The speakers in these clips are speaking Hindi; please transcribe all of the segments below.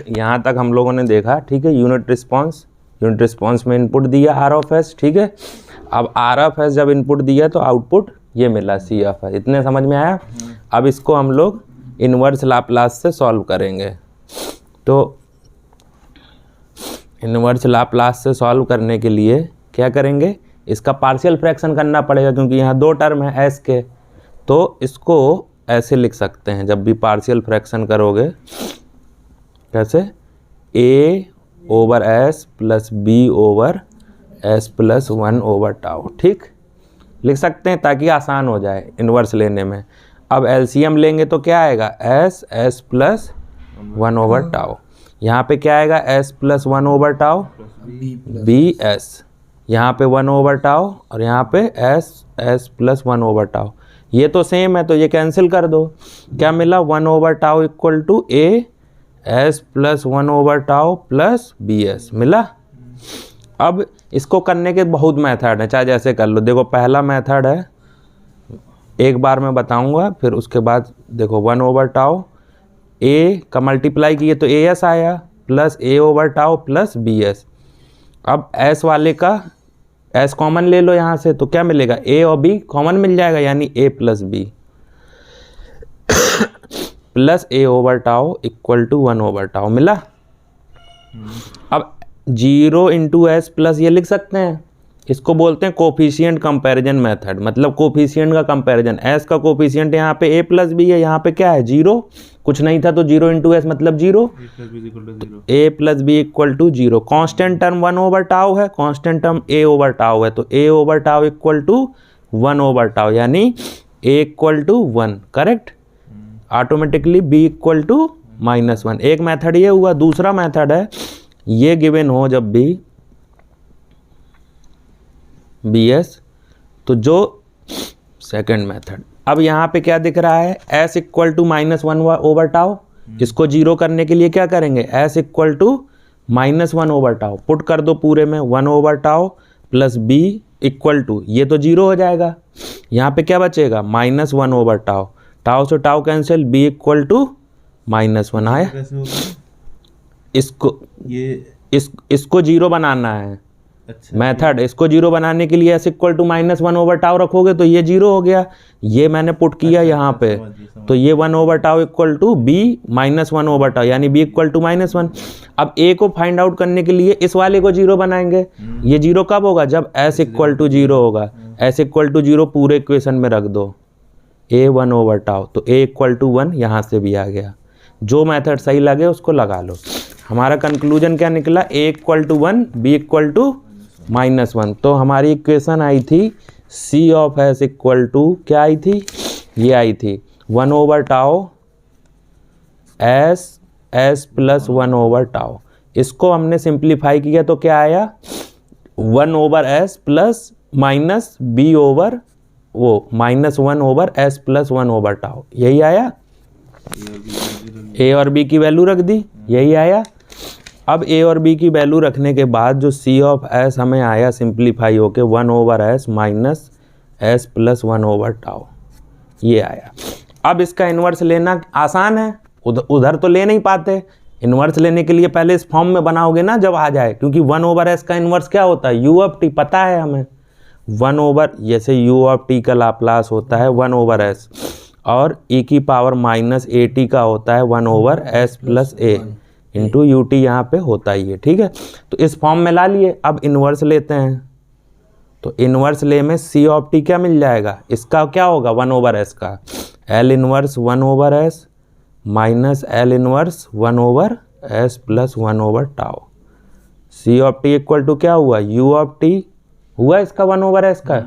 यहाँ तक हम लोगों ने देखा, ठीक है। यूनिट रिस्पॉन्स में इनपुट दिया आर ऑफ एस, ठीक है। अब आर ऑफ एस जब इनपुट दिया तो आउटपुट ये मिला सी ऑफ एस। इतने समझ में आया। अब इसको हम लोग इन्वर्स लाप्लास से सॉल्व करेंगे। तो इन्वर्स लाप्लास से सॉल्व करने के लिए क्या करेंगे, इसका पार्शियल फ्रैक्शन करना पड़ेगा, क्योंकि यहाँ दो टर्म है एस के। तो इसको ऐसे लिख सकते हैं जब भी पार्शियल फ्रैक्शन करोगे, कैसे, a over S plus B over S plus 1 over tau, ठीक लिख सकते हैं ताकि आसान हो जाए इन्वर्स लेने में। अब एलसीएम लेंगे तो क्या आएगा, एस प्लस 1 ओवर टाउ। यहाँ पे क्या आएगा, S plus 1 over tau B S, यहाँ पे 1 ओवर टाउ और यहाँ पे एस प्लस 1 ओवर टाउ। ये तो सेम है तो ये कैंसिल कर दो। क्या मिला, 1 over tau equal to A S plus 1 over tau plus B S मिला। अब इसको करने के बहुत मेथड है, चाहे जैसे कर लो। देखो पहला मेथड है, एक बार मैं बताऊंगा, फिर उसके बाद देखो 1 ओवर टाउ ए का मल्टीप्लाई किए तो ए एस आया plus a over tau plus B s. अब एस वाले का एस कॉमन ले लो यहाँ से, तो क्या मिलेगा, ए और बी कॉमन मिल जाएगा, यानी a plus b plus a over tau equal to 1 over tau मिला। अब 0 इंटू एस प्लस ये लिख सकते हैं, इसको बोलते हैं कोफिशिएंट कंपैरिजन मेथड, मतलब कोफिशिएंट का कंपैरिजन। एस का कोफिशिएंट यहाँ पे ए प्लस बी है, यहाँ पे क्या है 0, कुछ नहीं था तो 0 इंटू एस मतलब 0, a plus B equal to 0। Constant term 1 over tau है, constant term a over tau है, तो a over tau equal to 1 over tau, यानी a equal to 1, correct. Automatically b equal to -1। एक मेथड ये हुआ। दूसरा मेथड है, ये गिवन हो जब भी बी एस, तो जो सेकंड मेथड। अब यहाँ पे क्या दिख रहा है, S equal to -1 over tau. इसको 0 करने के लिए क्या करेंगे, S equal to -1 over tau put कर दो पूरे में, 1 over tau plus B equal to, ये तो 0 हो जाएगा। यहाँ पे क्या बचेगा, -1 ओवर टाउ, टाउ से tau cancel, B equal to -1 आया। इसको 0 बनाना है। अच्छा, मेथड इसको 0 बनाने के लिए S equal to -1 over tau रखोगे तो ये 0 हो गया, ये मैंने पुट किया यहाँ पे, तो ये 1 over tau equal to B -1 over tau, यानी बी इक्वल टू -1। अब ए को फाइंड आउट करने के लिए इस वाले को 0 बनाएंगे। ये 0 कब होगा, जब एस इक्वल टू 0 होगा। एस इक्वल टू 0 पूरे इक्वेशन में रख दो, ए 1 ओवर टाउ, तो ए इक्वल टू 1 यहाँ से भी आ गया। जो मेथड सही लगे उसको लगा लो। हमारा कंक्लूजन क्या निकला, a equal to 1 b equal to -1। तो हमारी इक्वेशन आई थी c of S equal to, क्या आई थी, ये आई थी 1 over tau S plus 1 over tau. इसको हमने सिंप्लीफाई किया तो क्या आया, 1 over S plus minus b over वो -1 over S plus 1 over tau, यही आया। ए और बी की वैल्यू रख दी, यही आया। अब ए और बी की वैल्यू रखने के बाद जो सी ऑफ एस हमें आया सिंप्लीफाई होके 1 over S minus S plus 1 over tau, ये आया। अब इसका इन्वर्स लेना आसान है, उधर तो ले नहीं पाते। इन्वर्स लेने के लिए पहले इस फॉर्म में बनाओगे ना जब आ जाए, क्योंकि 1 ओवर एस का इन्वर्स क्या होता है, यू ऑफ टी, पता है हमें। 1 ओवर, जैसे यू ऑफ टी का लाप्लास होता है 1 ओवर एस, और e की पावर -at का होता है 1 ओवर एस प्लस ए इंटू यू टी, यहाँ पे होता ही है, ठीक है। तो इस फॉर्म में ला लिए। अब इन्वर्स लेते हैं, तो इन्वर्स ले में सी ऑफ टी क्या मिल जाएगा, इसका क्या होगा 1 ओवर एस का, L inverse 1 over S minus L inverse 1 over S plus 1 over tau. C of T equal to क्या हुआ, यू ऑफ टी हुआ इसका 1 ओवर एस का,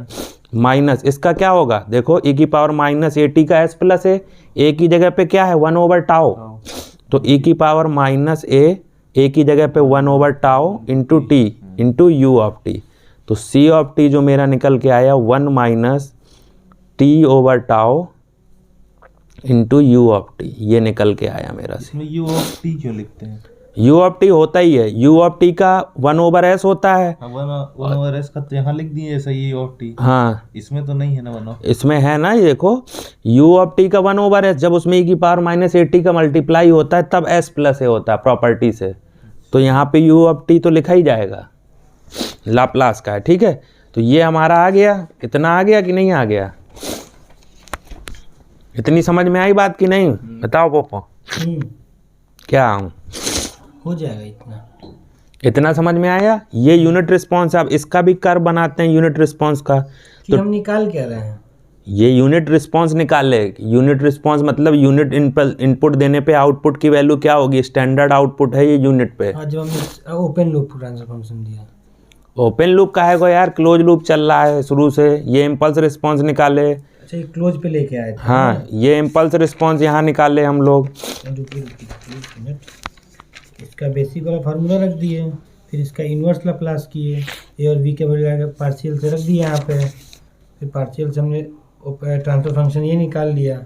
माइनस इसका क्या होगा, देखो e की पावर -at का s प्लस ए की जगह पे क्या है 1 ओवर टाउ, तो e की पावर ए की जगह पे 1 over tau into T into u of t. तो c ऑफ टी जो मेरा निकल के आया 1 minus T over tau into u of T, ये निकल के आया मेरा। इसमें यू ऑफ टी क्यों लिखते हैं, u ऑफ टी होता ही है, u ऑफ टी का 1/s होता है। 1/s का तो यहाँ लिख दिए ऐसा ही ऑफ टी। हाँ इसमें तो नहीं है ना 1 इसमें है ना, ये देखो u ऑफ टी का 1/s, जब उसमें e की पावर -80 का मल्टीप्लाई होता है तब s प्लस ए होता है प्रॉपर्टी से, तो यहाँ पे u ऑफ टी तो लिखा ही जाएगा, लाप्लास का है। ठीक है, तो ये हमारा आ गया, इतना आ गया कि नहीं आ गया, इतनी समझ में आई बात कि नहीं, बताओ पोपो क्या आऊँ, हो जाएगा इतना, इतना समझ में आया। ये यूनिट रिस्पॉन्स, अब इसका भी कर्व बनाते हैं यूनिट रिस्पॉन्स का। तो हम निकाल क्या रहे हैं, ये यूनिट रिस्पॉन्स निकाले, यूनिट रिस्पॉन्स मतलब यूनिट इनपुट देने पे आउटपुट की वैल्यू क्या होगी, स्टैंडर्ड आउटपुट है ये यूनिट पे। आज जब हमने ओपन लूप ट्रांसफर फंक्शन दिया, ओपन लूप का है को यार, क्लोज लूप चल रहा है शुरू से, ये इम्पल्स रिस्पॉन्स निकाले। अच्छा ये क्लोज पे लेके आए थे। हाँ ये इम्पल्स रिस्पॉन्स यहाँ निकाले हम लोग। रुकिए एक मिनट, इसका बेसिक वाला फार्मूला रख दिए, फिर इसका इन्वर्स लाप्लास किए, ए और बी के वैल्यू पार्शियल से रख दिया यहाँ पे, फिर पार्शियल से हमने ट्रांसफर फंक्शन ये निकाल लिया,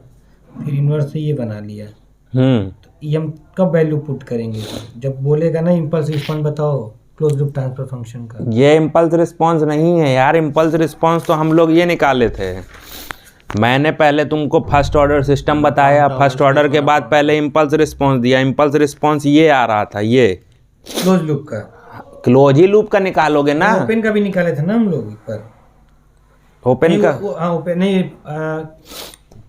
फिर इन्वर्स से ये बना लिया। तो ये हम कब वैल्यू पुट करेंगे, जब बोलेगा ना इम्पल्स रिस्पॉन्स बताओ क्लोज लूप ट्रांसफर फंक्शन का। ये इम्पल्स रिस्पॉन्स नहीं है यार, इम्पल्स रिस्पॉन्स तो हम लोग ये निकाले थे, मैंने पहले तुमको फर्स्ट ऑर्डर सिस्टम बताया, फर्स्ट ऑर्डर के बाद पहले इम्पल्स रिस्पॉन्स दिया, इम्पल्स रिस्पॉन्स ये आ रहा था, ये क्लोज लूप का, क्लोज ही लूप का निकालोगे ना। ओपन का भी निकाले थे ना हम लोग पर, ओपन का हाँ ओपन नहीं,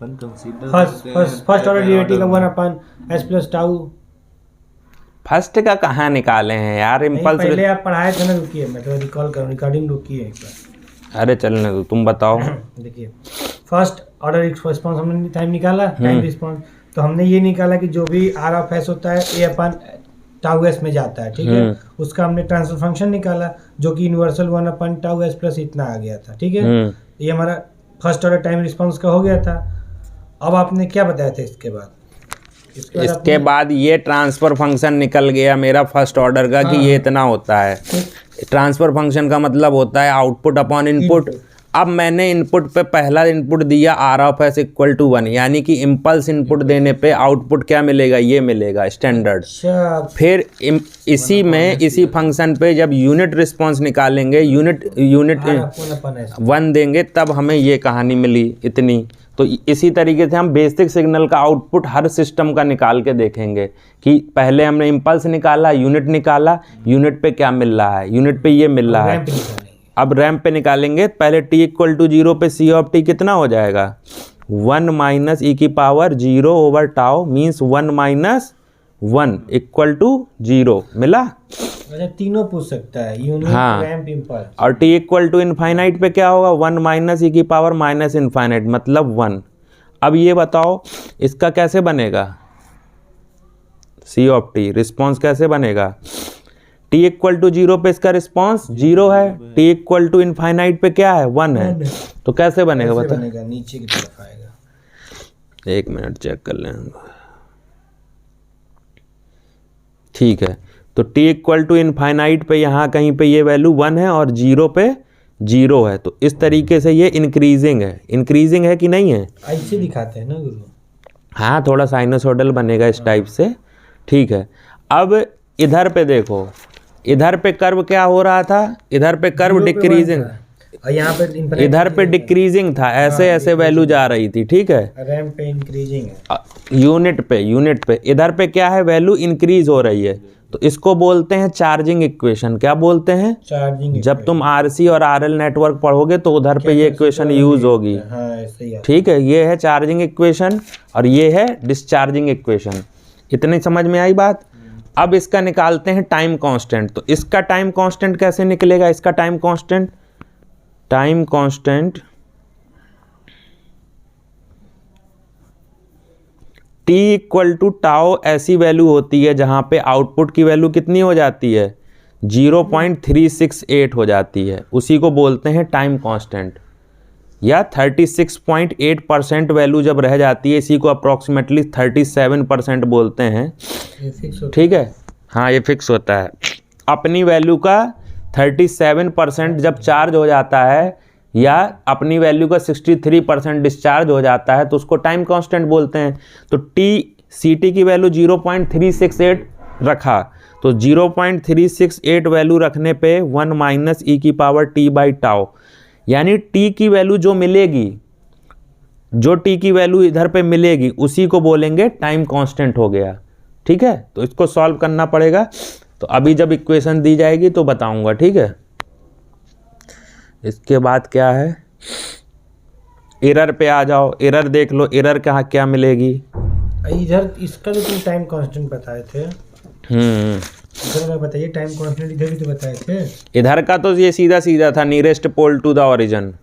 फर्स्ट ऑर्डर डेरिवेटिव का 1/s प्लस टाउ। फर्स्ट का कहाँ निकाले हैं यार इम्पल्स, पहले आप पढ़ाए थे ना, रुकिए मैं तो रिकॉल करूँ, रिकॉर्डिंग रुकिए एक बार। अरे चलने दो, तुम बताओ। देखिए फर्स्ट ऑर्डर रिस्पॉन्स हमने टाइम निकाला, टाइम रिस्पॉन्स, तो हमने ये निकाला कि जो भी आर ऑफ एस होता है ए अपन टाउ एस में जाता है, ठीक है, उसका हमने ट्रांसफर फंक्शन निकाला जो कि यूनिवर्सल 1/टाउ एस प्लस इतना आ गया था। ठीक है, ये हमारा फर्स्ट ऑर्डर टाइम रिस्पॉन्स का हो गया था। अब आपने क्या बताया था इसके बाद, इसके बाद ये ट्रांसफर फंक्शन निकल गया मेरा फर्स्ट ऑर्डर का, कि ये इतना होता है। ट्रांसफर फंक्शन का मतलब होता है आउटपुट अपॉन इनपुट। अब मैंने इनपुट पे पहला इनपुट दिया R of S equal to 1, यानी कि इम्पल्स इनपुट देने पे आउटपुट क्या मिलेगा, ये मिलेगा स्टैंडर्ड। फिर इसी में इसी फंक्शन पे जब यूनिट रिस्पॉन्स निकालेंगे, यूनिट 1 देंगे, तब हमें ये कहानी मिली इतनी। तो इसी तरीके से हम बेसिक सिग्नल का आउटपुट हर सिस्टम का निकाल के देखेंगे कि पहले हमने इम्पल्स निकाला, यूनिट निकाला, यूनिट पे क्या मिल रहा है, यूनिट पे ये मिल रहा है। अब रैंप पे निकालेंगे, पहले t इक्वल टू 0 पे c ऑफ t कितना हो जाएगा, 1 माइनस e की power 0 over tau, means 1 minus 1 equal to 0 मिला। अच्छा तीनों पूछ सकता है, यूनिट, रैंप, इम्पल्स। और t इक्वल टू इनफाइनाइट पे क्या होगा, 1 माइनस e की पावर माइनस इनफाइनाइट मतलब 1। अब ये बताओ इसका कैसे बनेगा, c ऑफ t रिस्पॉन्स कैसे बनेगा, t इक्वल टू 0 पे इसका रिस्पॉन्स 0 है, t इक्वल टू इनफाइनाइट पे क्या है 1 है, तो कैसे बनेगा बता, नीचे की तरफ आएगा। एक मिनट चेक कर लेंगे। ठीक है, तो t इक्वल टू इनफाइनाइट पे यहाँ कहीं पे ये वैल्यू 1 है और 0 पे 0 है, तो इस तरीके से ये इंक्रीजिंग है। इंक्रीजिंग है कि नहीं है, ऐसे दिखाते हैं ना गुरु। हाँ थोड़ा साइनोसॉइडल बनेगा इस टाइप से। ठीक है, अब इधर पे देखो, इधर पे कर्व क्या हो रहा था, इधर पे कर्व डिक्रीजिंग, यहाँ पे इधर पे डिक्रीजिंग था, ऐसे ऐसे वैल्यू जा रही थी। ठीक है, रैंप पे इंक्रीजिंग है, यूनिट पे इधर पे क्या है, वैल्यू इंक्रीज हो रही है, तो इसको बोलते हैं चार्जिंग इक्वेशन। क्या बोलते हैं, चार्जिंग। जब तुम आरसी और आरएल नेटवर्क पढ़ोगे तो उधर पे ये इक्वेशन यूज होगी। ठीक है, ये है चार्जिंग इक्वेशन और ये है डिस्चार्जिंग इक्वेशन। इतनी समझ में आई बात। अब इसका निकालते हैं टाइम कांस्टेंट। तो इसका टाइम कांस्टेंट कैसे निकलेगा, इसका time constant t equal to tau ऐसी वैल्यू होती है जहां पे आउटपुट की वैल्यू कितनी हो जाती है, 0.368 हो जाती है, उसी को बोलते हैं टाइम कांस्टेंट। या 36.8% वैल्यू जब रह जाती है, इसी को अप्रॉक्सीमेटली 37% बोलते हैं। ठीक है, हाँ ये फिक्स होता है। अपनी वैल्यू का 37% जब चार्ज हो जाता है या अपनी वैल्यू का 63% डिस्चार्ज हो जाता है तो उसको टाइम कांस्टेंट बोलते हैं। तो सी टी की वैल्यू 0.368 रखा तो 0.368 वैल्यू रखने पे 1 माइनस ई की पावर टी बाई टाउ, यानी टी की वैल्यू जो मिलेगी, जो टी की वैल्यू इधर पे मिलेगी उसी को बोलेंगे टाइम कांस्टेंट हो गया। ठीक है, तो इसको सॉल्व करना पड़ेगा। तो अभी जब इक्वेशन दी जाएगी तो बताऊंगा। ठीक है, इसके बाद क्या है, एरर पे आ जाओ। एरर देख लो, एरर कहाँ क्या मिलेगी। इधर इसका जो तुम टाइम कांस्टेंट बताए थे, इधर में बताइए टाइम कांस्टेंट, इधर भी तो बताए थे। इधर का तो ये सीधा सीधा था, nearest pole to the origin,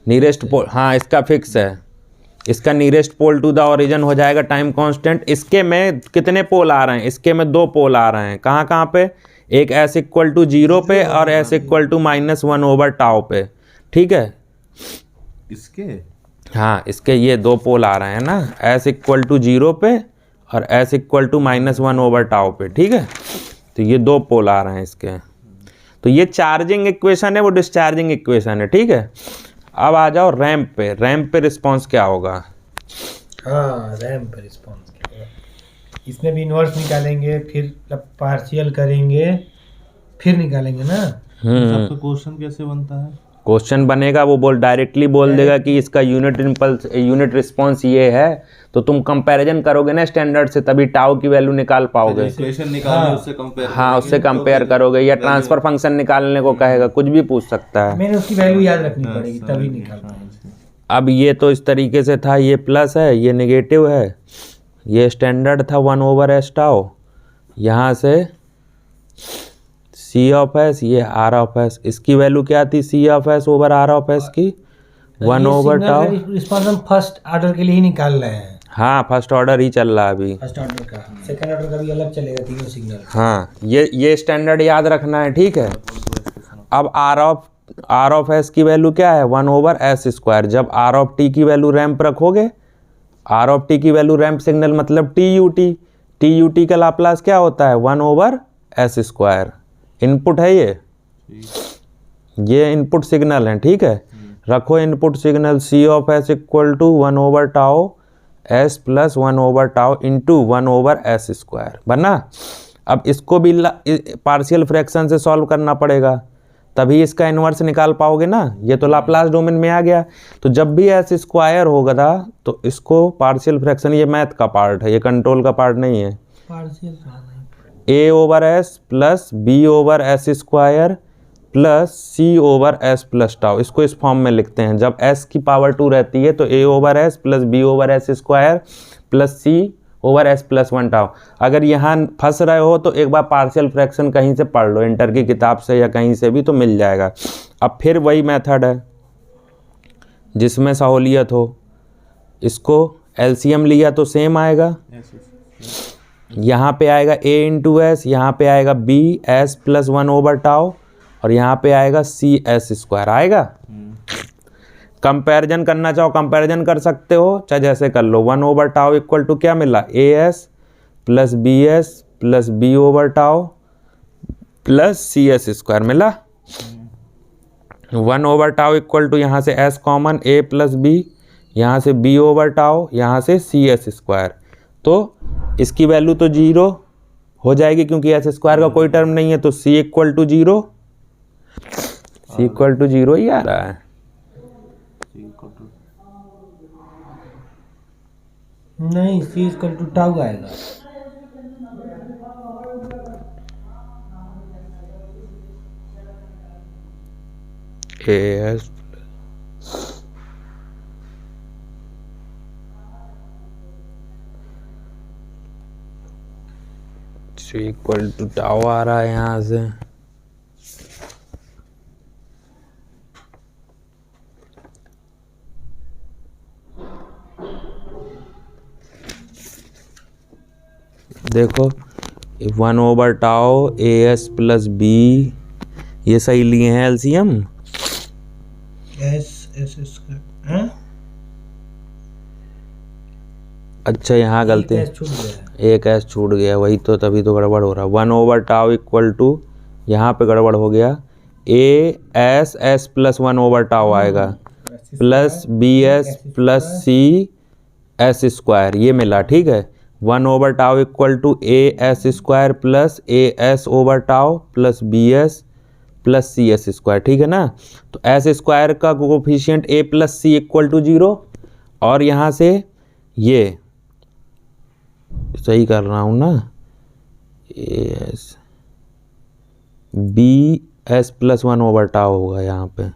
nearest pole. हाँ, इसका फिक्स है, इसका nearest pole to the origin हो जाएगा टाइम कांस्टेंट। इसके में कितने पोल आ रहे हैं, इसके में 2 पोल आ रहे हैं। कहाँ कहाँ पे, एक एस इक्वल टू 0 पे और S equal to -1 over tau पे। ठीक है, इसके हाँ इसके ये 2 पोल आ रहे हैं ना, एस इक्वल टू 0 पे और S equal to -1 over tau पे। ठीक है, तो ये 2 पोल आ रहे हैं इसके। तो ये चार्जिंग इक्वेशन है, वो डिस्चार्जिंग इक्वेशन है। ठीक है, अब आ जाओ रैंप पे। रैंप पे रिस्पॉन्स क्या होगा। हाँ, रैंप पे रिस्पॉन्स क्या होगा, इसमें भी इन्वर्स निकालेंगे, फिर पार्शियल करेंगे, फिर निकालेंगे ना। सबका क्वेश्चन कैसे बनता है? क्वेश्चन बनेगा, वो डायरेक्टली बोल देगा कि इसका यूनिट इम्पल्स, यूनिट रिस्पॉन्स ये है, तो तुम कंपैरिजन करोगे ना स्टैंडर्ड से, तभी टाउ की वैल्यू निकाल पाओगे। इक्वेशन निकालने उससे कंपेयर हाँ, उससे कंपेयर करोगे, या ट्रांसफर फंक्शन निकालने को कहेगा, कुछ भी पूछ सकता है। मैंने उसकी वैल्यू याद रखनी पड़ेगी तभी निकाल पाएंगे। अब ये तो इस तरीके से था, ये प्लस है, ये नेगेटिव है, ये स्टैंडर्ड था 1 ओवर एस टाउ, यहाँ से सी ऑफ एस, ये आर ऑफ एस। इसकी वैल्यू क्या थी, c of s over r of s की 1 ओवर टाउ। रिस्पॉन्स हम फर्स्ट ऑर्डर के लिए ही निकाल रहे हैं। हाँ, फर्स्ट ऑर्डर ही चल रहा है अभी। फर्स्ट ऑर्डर का, सेकंड ऑर्डर का भी अलग चलेगा, तीनों सिग्नल। हाँ, ये स्टैंडर्ड याद रखना है। ठीक है, अब आर ऑफ एस की वैल्यू क्या है, 1 ओवर एस स्क्वायर। जब आर ऑफ टी की वैल्यू रैंप रखोगे, आर ऑफ टी की वैल्यू रैंप सिग्नल मतलब T u T, T u T का लाप्लास क्या होता है, 1 ओवर एस स्क्वायर। इनपुट है ये इनपुट सिग्नल है। ठीक है, रखो input signal, C of S equal to 1 over tau S plus 1 over tau into 1 over S square बना। अब इसको भी पार्शियल फ्रैक्शन से सॉल्व करना पड़ेगा, तभी इसका इन्वर्स निकाल पाओगे ना। ये तो लाप्लास डोमेन में आ गया, तो जब भी एस स्क्वायर होगा तो इसको पार्शियल फ्रैक्शन, ये मैथ का पार्ट है, ये कंट्रोल का पार्ट नहीं है। Partial a over S plus B over S square plus c over S plus tau, इसको इस फॉर्म में लिखते हैं। जब एस की पावर 2 रहती है तो a over S plus B over S square plus c over S plus 1 tau. अगर यहाँ फंस रहे हो तो एक बार पार्शियल फ्रैक्शन कहीं से पढ़ लो, इंटर की किताब से या कहीं से भी, तो मिल जाएगा। अब फिर वही मेथड है जिसमें सहूलियत हो, इसको एलसीएम लिया तो सेम आएगा। यहाँ पे आएगा a इंटू एस, यहाँ पे आएगा b s plus 1 over tau, और यहाँ पे आएगा c s स्क्वायर आएगा। कंपैरिजन करना चाहो कंपैरिजन कर सकते हो, चाहे जैसे कर लो। 1 ओवर टाउ इक्वल टू क्या मिला, a s plus b s plus b over tau plus c s square मिला। 1 ओवर टाउ इक्वल टू यहाँ से s common, a plus b, यहाँ से b ओवर टाउ, यहाँ से c s स्क्वायर। तो इसकी वैल्यू तो 0 हो जाएगी क्योंकि एस स्क्वायर का कोई टर्म नहीं है, तो c equal to 0, c equal to 0 ही आ रहा है। नहीं, सी इक्वल टू टाउ आएगा। एस इक्वल टू टाउ आ रहा है यहाँ से। देखो 1 over tau A S plus B, ये सही लिए हैं एलसीएम। एस एस स्क्वायर, अच्छा यहाँ गलती, एक एस छूट गया, वही तो, तभी तो गड़बड़ हो रहा। 1 ओवर टाउ इक्वल टू, यहाँ पे गड़बड़ हो गया, a s s plus 1 over tau आएगा plus B S plus C S square, ये मिला। ठीक है, 1 over tau equal to A S square plus A S over tau plus B S plus C S square, ठीक है ना। तो एस स्क्वायर का coefficient A plus c equal to 0 और यहाँ से ये सही कर रहा हूँ ना, A S B S plus 1 over tau होगा यहाँ पे।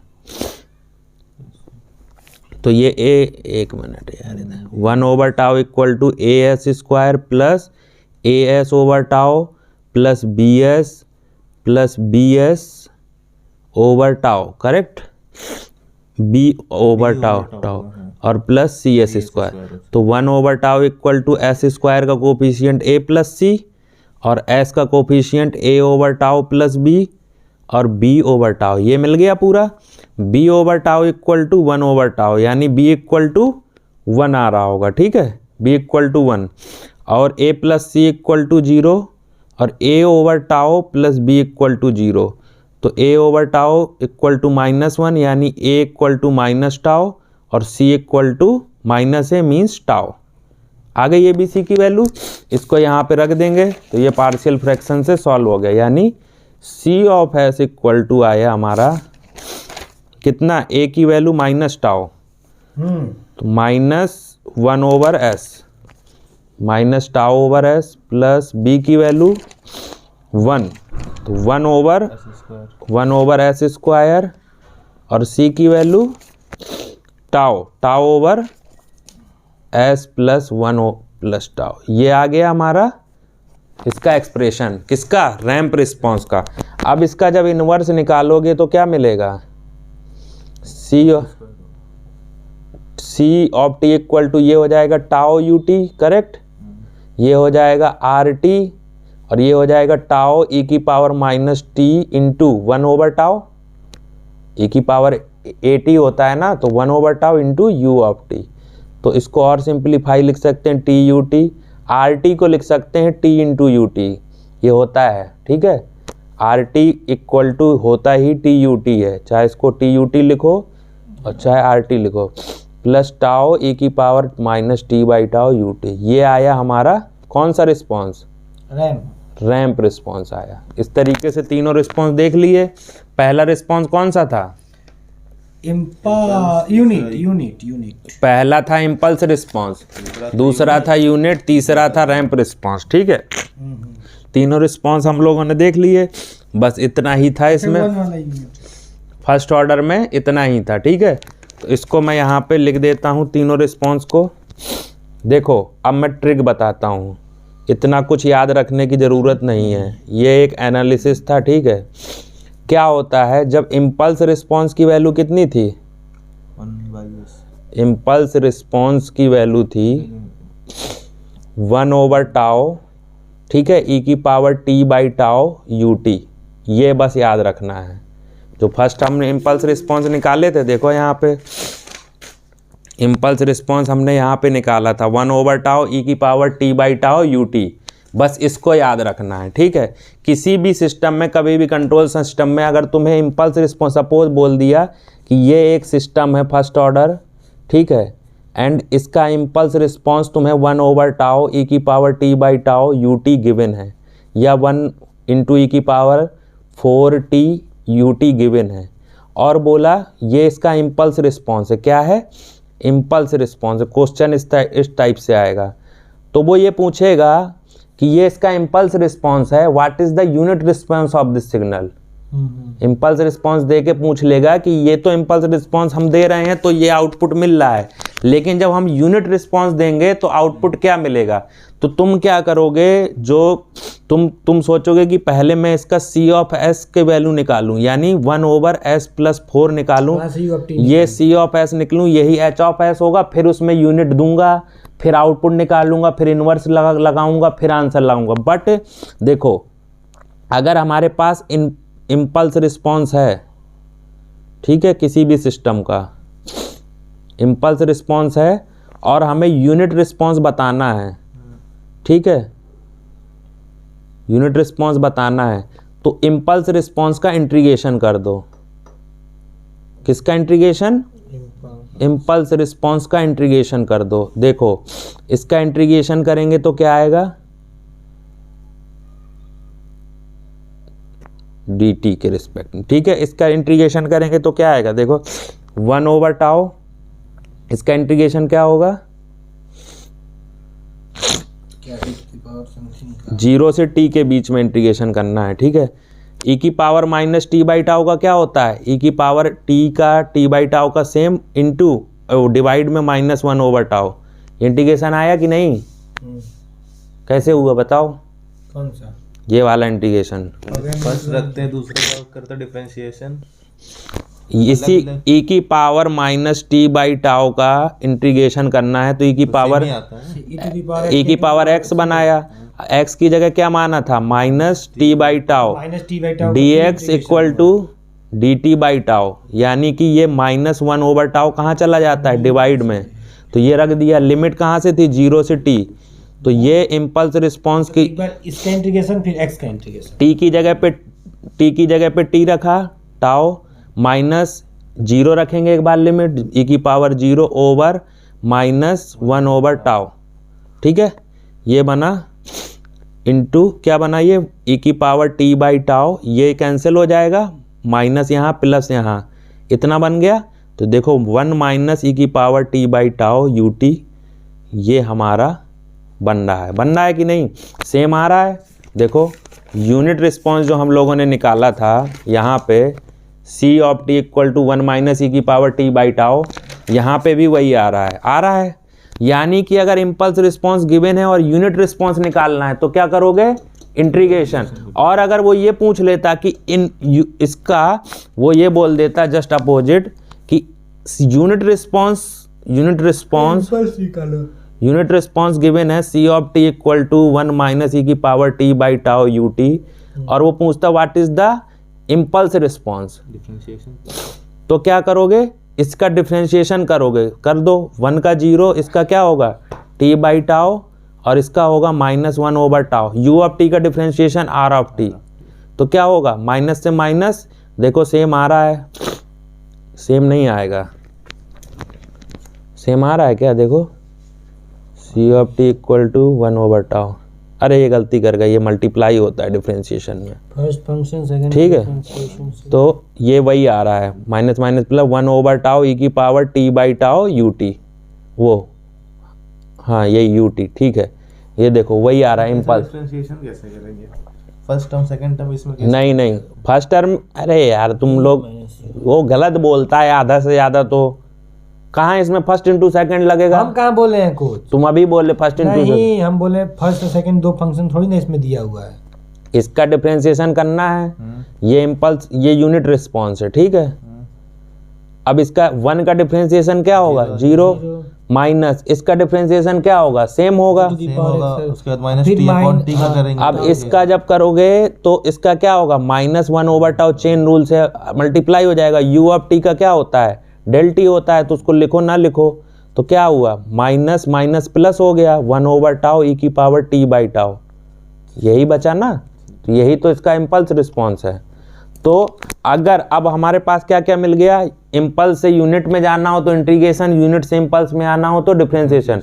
तो ये एक मिनट यार, 1 over tau equal to A S square plus A S over tau plus B S over tau, correct, B over tau और प्लस सी एस स्क्वायर। तो 1 over tau equal to S square का कोफिशिएंट ए प्लस सी और एस का coefficient A over tau plus B और बी ओवर टाउ, ये मिल गया पूरा। B over tau equal to 1 over tau, यानी बी इक्वल टू 1 आ रहा होगा, ठीक है, बी इक्वल टू 1 और a plus c equal to 0 और a over tau plus B equal to 0। तो a over tau equal to -1 यानी a equal to minus tau और c equal to minus a means tau. आ गई ए बी सी की वैल्यू, इसको यहाँ पे रख देंगे तो ये पार्शियल फ्रैक्शन से सॉल्व हो गया, यानी सी ऑफ एस इक्वल टू आया हमारा कितना, ए की वैल्यू माइनस टाउ, तो -1 over S minus tau over S plus B की वैल्यू 1, तो 1 ओवर एस स्क्वायर और सी की value tau over S plus 1 plus tau. ये आ गया हमारा इसका एक्सप्रेशन, किसका, रैंप रिस्पॉन्स का। अब इसका जब इन्वर्स निकालोगे तो क्या मिलेगा, सी ऑफ टी इक्वल टू ये हो जाएगा टाउ यू टी, करेक्ट, ये हो जाएगा आर टी और ये हो जाएगा टाउ ई की power minus t into 1 over tau, e की पावर ए टी होता है ना, तो 1 over tau into u of t. तो इसको और सिंप्लीफाई लिख सकते हैं t u t, r t को लिख सकते हैं टी इंटू यू टी, ये होता है, ठीक है, आर टी इक्वल टू होता ही टी यू टी है, चाहे इसको टी यू टी लिखो और चाहे आर टी लिखो, प्लस टाउ ई की power minus T by tau U T. ये आया हमारा कौन सा रिस्पॉन्स, रैंप रिस्पॉन्स आया। इस तरीके से तीनों रिस्पॉन्स देख लिए। पहला रिस्पॉन्स कौन सा था, यूनिट, पहला था इम्पल्स रिस्पॉन्स, दूसरा था यूनिट, तीसरा था रैंप रिस्पॉन्स, ठीक है। तीनों रिस्पॉन्स हम लोगों ने देख लिए, बस इतना ही था इसमें, फर्स्ट ऑर्डर में इतना ही था, ठीक है। तो इसको मैं यहाँ पे लिख देता हूँ तीनों रिस्पॉन्स को। देखो अब मैं ट्रिक बताता हूँ, इतना कुछ याद रखने की ज़रूरत नहीं है, ये एक एनालिसिस था, ठीक है। क्या होता है जब इम्पल्स रिस्पॉन्स की वैल्यू कितनी थी, इम्पल्स रिस्पॉन्स की वैल्यू थी 1 ओवर टाउ, ठीक है, ई की power T by tau U T, ये बस याद रखना है। जो फर्स्ट हमने इम्पल्स रिस्पॉन्स निकाले थे, देखो यहाँ पे इम्पल्स रिस्पॉन्स हमने यहाँ पे निकाला था 1 ओवर टाउ ई की power T by tau U T, बस इसको याद रखना है, ठीक है। किसी भी सिस्टम में, कभी भी कंट्रोल सिस्टम में अगर तुम्हें इम्पल्स रिस्पॉन्स सपोज बोल दिया कि ये एक सिस्टम है फर्स्ट ऑर्डर, ठीक है, एंड इसका इम्पल्स रिस्पॉन्स तुम्हें 1 ओवर टाउ ई की power T by tau U T given है, या 1 इंटू ई की power 4 T u T given है, और बोला ये इसका इम्पल्स रिस्पॉन्स है, क्या है, इम्पल्स रिस्पॉन्स। क्वेश्चन इस टाइप से आएगा, तो वो ये पूछेगा कि ये इसका इम्पल्स रिस्पॉन्स है, what is the unit response of this signal. Impulse response दे के पूछ लेगा कि ये तो इम्पल्स रिस्पॉन्स हम दे रहे हैं तो ये आउटपुट मिल रहा है, लेकिन जब हम यूनिट रिस्पॉन्स देंगे तो आउटपुट क्या मिलेगा। तो तुम क्या करोगे, जो तुम सोचोगे कि पहले मैं इसका सी ऑफ एस के वैल्यू निकालूं, यानी 1 ओवर एस प्लस 4 निकालूं, ये सी ऑफ एस निकलूं, यही एच ऑफ एस होगा, फिर उसमें यूनिट दूंगा, फिर आउटपुट निकालूंगा, फिर इन्वर्स लगाऊंगा, फिर आंसर लगाऊंगा। बट देखो अगर हमारे पास इम्पल्स रिस्पॉन्स है, ठीक है, किसी भी सिस्टम का इम्पल्स रिस्पॉन्स है और हमें यूनिट रिस्पॉन्स बताना है, ठीक है, यूनिट रिस्पॉन्स बताना है, तो इम्पल्स रिस्पॉन्स का इंटीग्रेशन कर दो। किसका इंटीग्रेशन, इम्पल्स रिस्पॉन्स का इंटीग्रेशन कर दो। देखो इसका इंटीग्रेशन करेंगे तो क्या आएगा, dt के रिस्पेक्ट में, ठीक है। इसका इंटीग्रेशन करेंगे तो क्या आएगा, देखो 1/τ, इसका इंटीग्रेशन क्या होगा, क्या e की पावर समथिंग का 0 से t के बीच में इंटीग्रेशन करना है, ठीक है। e की पावर माइनस t/τ का क्या होता है, e की पावर t का t/τ का सेम इंटू डिवाइड में -1/τ। इंटीग्रेशन आया कि नहीं, कैसे हुआ बताओ, कौन सा ये वाला इंटीग्रेशन। फर्स्ट रखते हैं, दूसरे का करते हैं डिफरेंशिएशन। इसी e की पावर माइनस t/τ का इंटीग्रेशन करना है तो e की पावर सेम ही आता है। e e की पावर x बनाया, x की जगह क्या माना था, minus t/τ -t/τ dx equal to dt/τ, यानी कि ये -1/τ कहाँ चला जाता है, डिवाइड में, तो ये रख दिया। लिमिट कहाँ से थी, 0 से t, तो ये इम्पल्स रिस्पॉन्स की एक बार इसका इंटीग्रेशन फिर x का इंटीग्रेशन, t की जगह पे t रखा, टाउ माइनस 0 रखेंगे एक बार लिमिट, e की पावर 0 ओवर -1/τ, ठीक है। ये बना इंटू क्या बना, ये e की पावर t/τ, ये कैंसिल हो जाएगा, माइनस यहाँ प्लस यहाँ, इतना बन गया। तो देखो 1 माइनस e की पावर t/τ ut, ये हमारा बन रहा है कि नहीं, सेम आ रहा है। देखो यूनिट रिस्पॉन्स जो हम लोगों ने निकाला था यहाँ पे c of t equal to 1 minus e की पावर t/τ, यहाँ पे भी वही आ रहा है। यानी कि अगर इम्पल्स रिस्पॉन्स गिवन है और यूनिट रिस्पॉन्स निकालना है तो क्या करोगे, इंटीग्रेशन। और अगर वो ये पूछ लेता कि इसका, वो ये बोल देता जस्ट अपोजिट कि यूनिट रिस्पॉन्स गिवन है c of t equal to 1 minus e की पावर t/τ ut, और वो पूछता what is the impulse response, differentiation तो क्या करोगे, इसका डिफरेंशिएशन करोगे, कर दो 1 का 0, इसका क्या होगा t/τ, और इसका होगा -1/τ। u ऑफ t का डिफरेंशिएशन r ऑफ t, तो क्या होगा, माइनस से माइनस, देखो सेम आ रहा है, सेम नहीं आएगा, सेम आ रहा है क्या, देखो c of t equal to 1/τ, अरे ये गलती कर गए, ये मल्टीप्लाई होता है डिफरेंशिएशन में, फर्स्ट फंक्शन सेकंड, ठीक है। तो ये वही आ रहा है, माइनस माइनस प्लस 1/τ e की पावर t/τ ut, वो हाँ ये ut, ठीक है। ये देखो वही आ रहा है इम्पल्स। डिफरेंशिएशन कैसे करेंगे, फर्स्ट टर्म सेकंड टर्म इसमें कैसे? नहीं फर्स्ट टर्म, अरे यार तुम लोग वो गलत बोलता है आधा से ज़्यादा, तो कहाँ इसमें फर्स्ट इंटू सेकंड लगेगा, हम कहाँ बोले हैं कोच, तुम अभी बोले फर्स्ट इंटू सेकंड, नहीं हम बोले फर्स्ट और सेकंड दो फंक्शन थोड़ी ना इसमें दिया हुआ है, इसका डिफरेंशिएशन करना है। ये इम्पल्स, ये यूनिट रिस्पॉन्स है, ठीक है। अब इसका 1 का डिफरेंशिएशन क्या होगा, 0 माइनस इसका डिफरेंशिएशन क्या होगा, सेम होगा, सेम होगा, उसके बाद माइनस टी अपॉन टी का करेंगे। अब इसका जब करोगे तो इसका क्या होगा, -1/τ चेन रूल से मल्टीप्लाई हो जाएगा। u ऑफ t का क्या होता है, डेल टी होता है, तो उसको लिखो ना लिखो, तो क्या हुआ, माइनस माइनस प्लस हो गया 1/τ e की पावर t/τ, यही बचा ना, तो यही तो इसका इम्पल्स रिस्पॉन्स है। तो अगर अब हमारे पास क्या क्या मिल गया, इम्पल्स से यूनिट में जाना हो तो इंटीग्रेशन, यूनिट से इम्पल्स में आना हो तो डिफरेंशिएशन।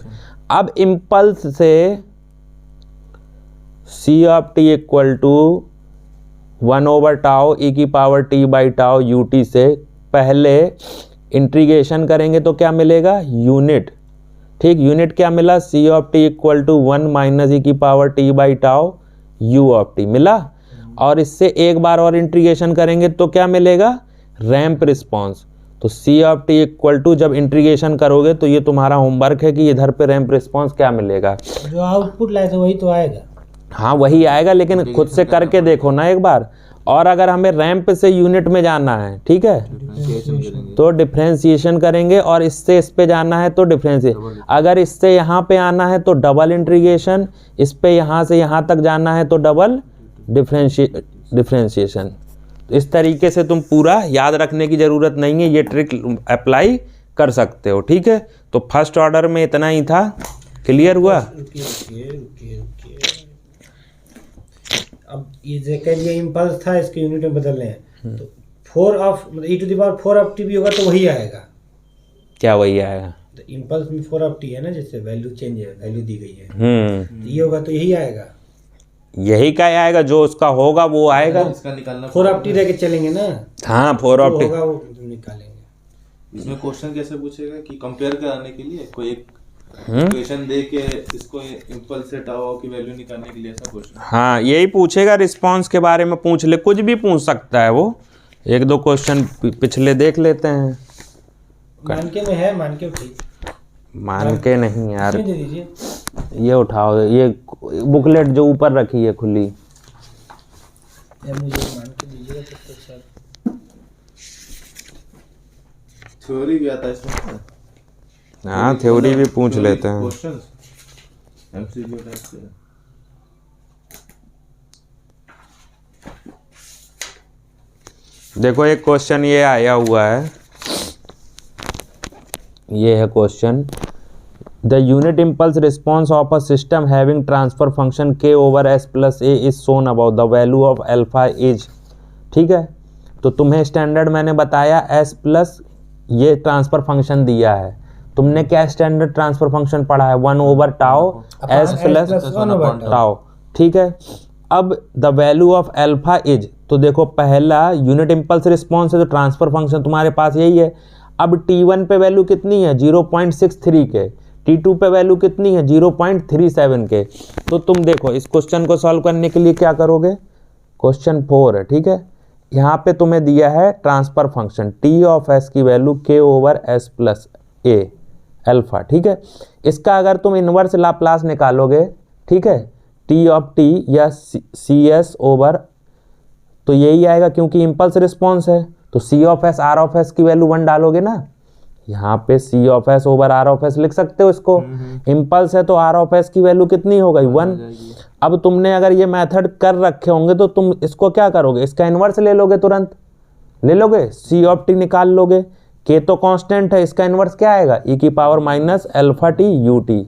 अब इम्पल्स से c of t equal to 1/τ e की पावर t/τ ut से पहले इंटीग्रेशन करेंगे तो क्या मिलेगा, यूनिट, ठीक। यूनिट क्या मिला, c of t equal to 1 minus e की power t/τ u of t मिला। और इससे एक बार और इंटीग्रेशन करेंगे तो क्या मिलेगा, रैंप रिस्पॉन्स। तो c of t equal to, जब इंटीग्रेशन करोगे तो ये तुम्हारा होमवर्क है कि इधर पे रैंप रिस्पॉन्स क्या मिलेगा, जो आउटपुट लाए थे वही तो आएगा, हाँ वही आएगा, लेकिन खुद से करके देखो ना एक बार। और अगर हमें रैंप से यूनिट में जाना है, ठीक है, तो डिफरेंशिएशन करेंगे, और इससे इस पे जाना है तो डिफरेंशिएशन, अगर इससे यहाँ पे आना है तो डबल इंटीग्रेशन, इस पे यहाँ से यहाँ तक जाना है तो डबल डिफरेंशिएशन। इस तरीके से तुम पूरा याद रखने की ज़रूरत नहीं है, ये ट्रिक अप्लाई कर सकते हो, ठीक है। तो फर्स्ट ऑर्डर में इतना ही था, क्लियर हुआ। अब ये जैसे ये इम्पल्स था, इसके यूनिट में बदल रहे हैं, तो 4 ऑफ मतलब e to the power 4 of t भी होगा तो वही आएगा, क्या वही आएगा? तो इम्पल्स में 4 है ना, जैसे वैल्यू चेंज है, वैल्यू दी गई है, हम्म, तो ये होगा तो यही आएगा। यही का आएगा, जो उसका होगा वो आएगा। इसका निकालना 4 रह के चलेंगे ना, हाँ, 4 जो ऑप्टी। होगा वो निकालेंगे। इसमें क्वेश्चन कैसे पूछेगा कि कंपेयर कराने के लिए कोई एक इक्वेशन दे के इसको इम्पल्स से टाउ की वैल्यू निकालने के लिए, ऐसा क्वेश्चन? हाँ, यही पूछेगा, रिस्पांस के बारे में पूछ ले, कुछ भी पूछ सकता है वो। एक दो क्वेश्चन पिछले देख लेते हैं। मान के में है, मान के ठीक, मान के नहीं यार, इसमें दे दीजिए। ये उठाओ, ये बुकलेट जो ऊपर रखी है खुली। या मुझे मान के दीजिएगा तब तक सर। थ्योरी भी आता है इसमें? हाँ, थ्योरी भी पूछ लेते हैं। क्वेश्चंस एमसीक्यू टाइप से। देखो एक क्वेश्चन ये आया हुआ है, ये है question, the unit impulse response of a system having transfer function k over s plus a is shown about the value of alpha is. ठीक है, तो तुम्हें स्टैंडर्ड मैंने बताया s प्लस ये ट्रांसफर फंक्शन दिया है। तुमने क्या स्टैंडर्ड ट्रांसफर फंक्शन पढ़ा है? 1 over tau s plus tau. ठीक है, अब the value of alpha is, तो देखो पहला यूनिट इम्पल्स रिस्पॉन्स है, तो ट्रांसफर फंक्शन तुम्हारे पास यही है। अब t1 पे वैल्यू कितनी है? 0.63 के। t2 पे वैल्यू कितनी है? 0.37 के। तो तुम देखो इस क्वेश्चन को सॉल्व करने के लिए क्या करोगे? क्वेश्चन 4 है, ठीक है, यहाँ पे तुम्हें दिया है transfer function t of s की value k over s plus a alpha. ठीक है, इसका अगर तुम इनवर्स लाप्लास निकालोगे, ठीक है, t ऑफ t या cs ओवर, तो यही आएगा क्योंकि इम्पल्स रिस्पॉन्स है, तो c of s r of s की वैल्यू 1 डालोगे ना, यहाँ पे c of s over r of s लिख सकते हो इसको। इम्पल्स है तो r ऑफ s की वैल्यू कितनी हो गई? 1। अब तुमने अगर ये मेथड कर रखे होंगे तो तुम इसको क्या करोगे? इसका इन्वर्स ले लोगे, तुरंत ले लोगे, c ऑफ t निकाल लोगे, k तो कांस्टेंट है, इसका इन्वर्स क्या आएगा? e की power minus alpha T u T.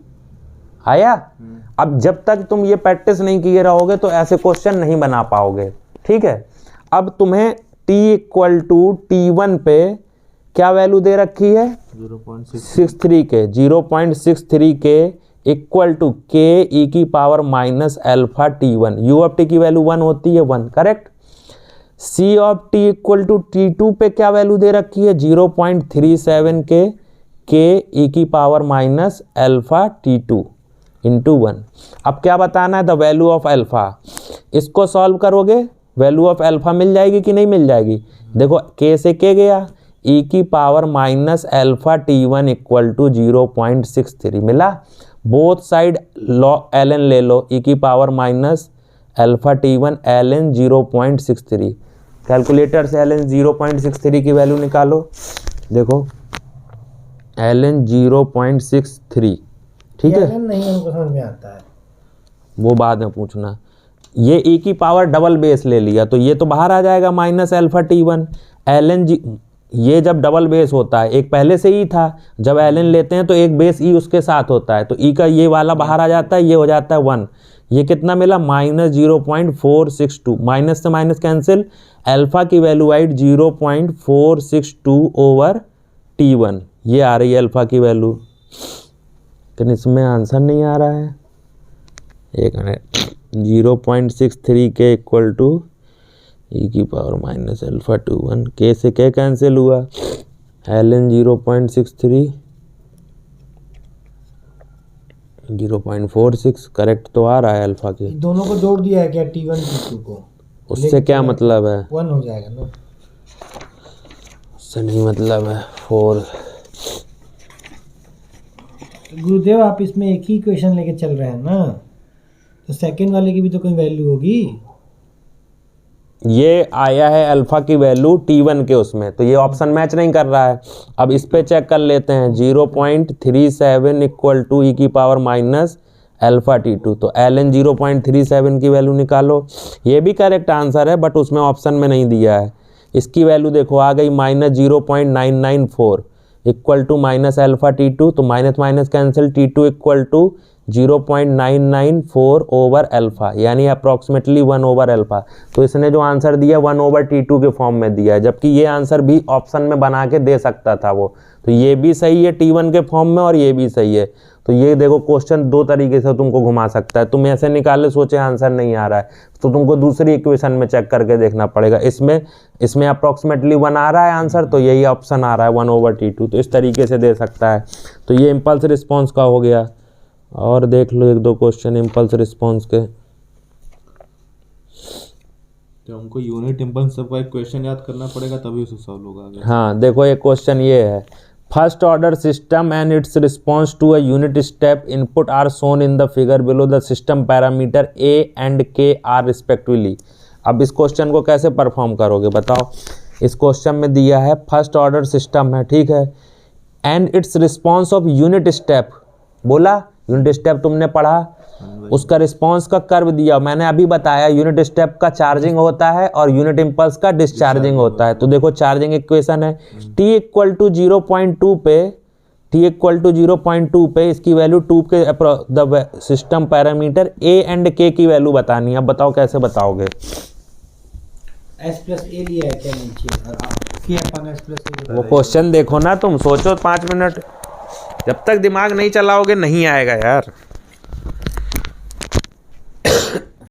आया? अब जब तक तुम ये प्रैक्टिस नहीं किए रहोगे तो ऐसे क्वेश्चन नहीं बना पाओगे। ठीक है, अब तुम्हें t इक्वल टू t1 पे क्या वैल्यू दे रखी है? 0.63 K. 0.63 K equal to k e की power minus alpha t1। u of t की वैल्यू 1 होती है, 1, correct. c of t equal to t2 पे क्या वैल्यू दे रखी है? 0.37 के k e की power minus alpha t2 into 1। अब क्या बताना है? The value of alpha. इसको सॉल्व करोगे, वैल्यू ऑफ अल्फा मिल जाएगी कि नहीं मिल जाएगी? देखो k से k गया, e की power minus alpha t1 equal to 0.63 मिला। बोथ साइड ln ले लो, e की power minus alpha t1 ln 0.63। Calculator से ln 0.63 की वैल्यू निकालो। देखो ln 0.63, ठीक है, नहीं हमको समझ में आता है, वो बाद में पूछना। ये e की पावर डबल बेस ले लिया तो ये तो बाहर आ जाएगा minus alpha t1 ln g। ये जब डबल बेस होता है, एक पहले से ही था, जब ln लेते हैं तो एक बेस e उसके साथ होता है, तो e का ये वाला बाहर आ जाता है, ये हो जाता है 1। ये कितना मिला? माइनस 0.462। माइनस से माइनस कैंसिल, अल्फा की वैल्यू आई 0.462 ओवर t1, ये आ रही है अल्फा की वैल्यू। लेकिन इसमें आंसर नहीं आ रहा है। एक minute, 0.63 K equal to e की पावर माइनस अल्फा 21, के से के कैंसिल हुआ, ln 0.63 0.46 करेक्ट तो आ रहा है अल्फा के। दोनों को जोड़ दिया है क्या? t1 t2 को, उससे क्या मतलब है? 1 हो जाएगा ना। उससे नहीं मतलब है, 4। गुरुदेव आप इसमें एक ही क्वेश्चन लेके चल रहे हैं ना, तो सेकंड वाले की भी तो कोई वैल्यू होगी। ये आया है अल्फा की वैल्यू t1 के उसमें, तो ये ऑप्शन मैच नहीं कर रहा है। अब इस पे चेक कर लेते हैं, 0.37 इक्वल टू e की पावर माइनस अल्फा t2, तो ln 0.37 की वैल्यू निकालो। ये भी करेक्ट आंसर है, बट उसमें ऑप्शन में नहीं दिया है। इसकी वैल्यू देखो आ गई minus 0.994 equal to minus alpha t2, तो minus minus cancel, t2 equal to 0.994 over alpha, यानी अप्रॉक्सीमेटली 1 ओवर अल्फा। तो इसने जो आंसर दिया 1 ओवर T2 के फॉर्म में दिया है, जबकि ये आंसर भी ऑप्शन में बना के दे सकता था वो। तो ये भी सही है T1 के फॉर्म में और ये भी सही है। तो ये देखो क्वेश्चन दो तरीके से तुमको घुमा सकता है। तुम ऐसे निकाले सोचे आंसर नहीं आ रहा है तो तुमको दूसरी इक्वेशन में चेक करके देखना पड़ेगा। इसमें अप्रॉक्सीमेटली 1 आ रहा है आंसर, तो यही ऑप्शन आ रहा है 1 ओवर T2। तो इस तरीके से दे सकता है। तो ये इम्पल्स रिस्पॉन्स का हो गया। और देख लो एक दो क्वेश्चन इम्पल्स रिस्पॉन्स के। तो हमको यूनिट इम्पल्स का एक क्वेश्चन याद करना पड़ेगा तभी उसे सॉल्व होगा आगे। हाँ देखो एक क्वेश्चन ये है, first order system and its response to a unit step input are shown in the figure below the system parameter A and K are respectively. अब इस क्वेश्चन को कैसे परफॉर्म करोगे बताओ। इस क्वेश्चन में दिया है फर्स्ट ऑर्डर सिस्टम है, ठीक है, and its response of unit step, बोला यूनिट स्टेप तुमने पढ़ा, उसका रिस्पांस का कर्व दिया। मैंने अभी बताया यूनिट स्टेप का चार्जिंग होता है और यूनिट इंपल्स का डिस्चार्जिंग होता है। तो देखो चार्जिंग इक्वेशन है t इक्वल टू 0.2 पे इसकी वैल्यू 2 के the system parameter a and k की वैल्यू बतानी है। अब बताओ कैसे बताओगे। S प्लस ए लिया है क्या नीचे और k अपन S प्लस ए। वो क्वेश्चन देखो ना, तुम सोचो 5 मिनट, जब तक दिमाग नहीं चलाओगे नहीं आएगा यार।